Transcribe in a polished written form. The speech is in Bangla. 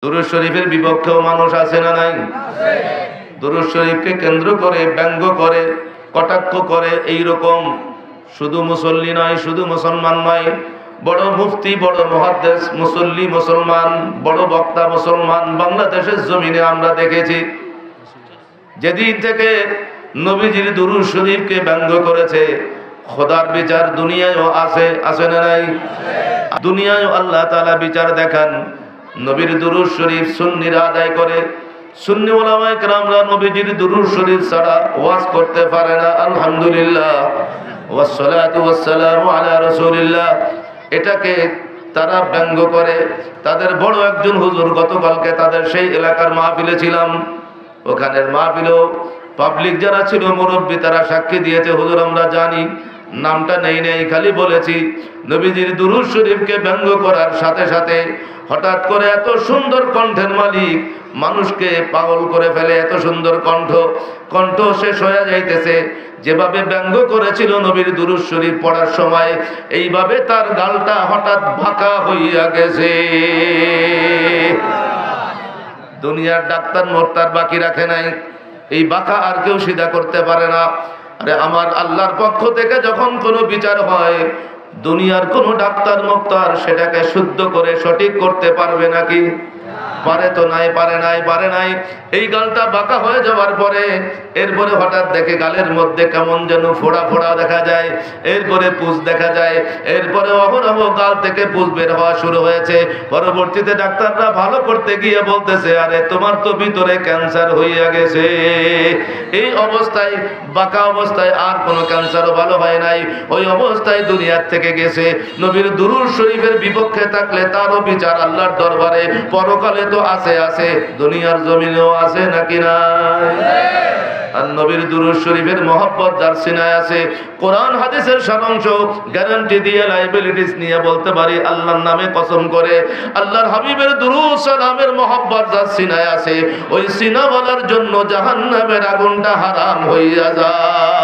দুরূদ শরীফের বিপক্ষেও মানুষ আছে না নাই? দুরূদ শরীফকে কেন্দ্র করে ব্যঙ্গ করে, কটাক্ষ করে, এইরকম শুধু মুসল্লি নয়, শুধু মুসলমান নয়, বড় মুফতি, বড় মুহাদ্দিস মুসল্লি মুসলমান, বড় বক্তা মুসলমান বাংলাদেশের জমিনে আমরা দেখেছি। যেদিন থেকে নবীজির দুরূদ শরীফকে ব্যঙ্গ করেছে, খোদার বিচার দুনিয়ায়ও আছে না নাই? দুনিয়ায়ও আল্লাহ তাআলা বিচার দেখান। নবীর দুরূদ শরীফ সুন্নিরা আদায় করে, সুন্নি উলামায়ে কেরামরা নবীজির দুরূদ শরীফ ছাড়া ওয়াজ করতে পারে না। আলহামদুলিল্লাহ, ওয়াসসালাতু ওয়াসসালামু আলা রাসূলিল্লাহ। এটাকে তারা ব্যঙ্গ করে। তাদের বড় একজন হুজুর, গতকালকে তাদের সেই এলাকার মাহফিলে ছিলাম, ওখানের মাহফিলেও পাবলিক যারা ছিল, মুরব্বী, তারা সাক্ষী দিয়েছে। হুজুর আমরা জানি, নামটা নেই, খালি বলেছি নবীজির দুরূদ শরীফকে ব্যঙ্গ করার সাথে সাথে হঠাৎ করে এত সুন্দর কণ্ঠের মালিক মানুষকে পাগল করে ফেলে। এত সুন্দর কণ্ঠ শেষ হয়ে যাইতেছে। যেভাবে ব্যঙ্গ করেছিল নবীর দুরূদ শরীফ পড়ার সময়, এইভাবে তার গালটা হঠাৎ বাঁকা হইয়া গেছে। দুনিয়ার ডাক্তার মোট্টার বাকি রাখে নাই, এই বাঁকা আর কেউ সিধা করতে পারে না। আরে আমার আল্লাহর পক্ষ থেকে যখন কোনো বিচার হয়, দুনিয়ার কোনো ডাক্তার মুক্তার সেটাকে শুদ্ধ করে সঠিক করতে পারবে নাকি? পারে তো নাই, পারে নাই। এই গালটা বাঁকা হয়ে যাওয়ার পরে এরপরে হঠাৎ দেখে গালের মধ্যে কেমন যেন ফোড়া ফোড়া দেখা যায়, এরপরে পুঁজ দেখা যায়, এরপরে অহরহ গাল থেকে পুঁজ বের হওয়া শুরু হয়েছে। পরবর্তীতে ডাক্তাররা ভালো করতে গিয়ে বলতেছে, আরে তোমার তো ভিতরে ক্যান্সার হইয়া গেছে। এই অবস্থায়, বাঁকা অবস্থায়, আর কোনো ক্যান্সারও ভালো হয় নাই, ওই অবস্থায় দুনিয়ার থেকে গেছে। নবীর দুরূদ শরীফের বিপক্ষে থাকলে তারও বিচার আল্লাহর দরবারে পরকালে তো আছে, দুনিয়ার জমিনেও আছে নাকি নাই? আর নবীর দুরূদ শরীফের মহব্বত যার সিনায় আছে, কোরআন হাদিসের সারাংশ গ্যারান্টি দিয়ে লাইবিলিটিস নিয়ে বলতে পারি, আল্লাহর নামে কসম করে, আল্লাহর হাবিবের দুরূদ সালামের মহব্বত যার সিনায় আছে, ওই সিনাওয়ালার জন্য জাহান্নামের আগুনটা হারাম হইয়া যায়।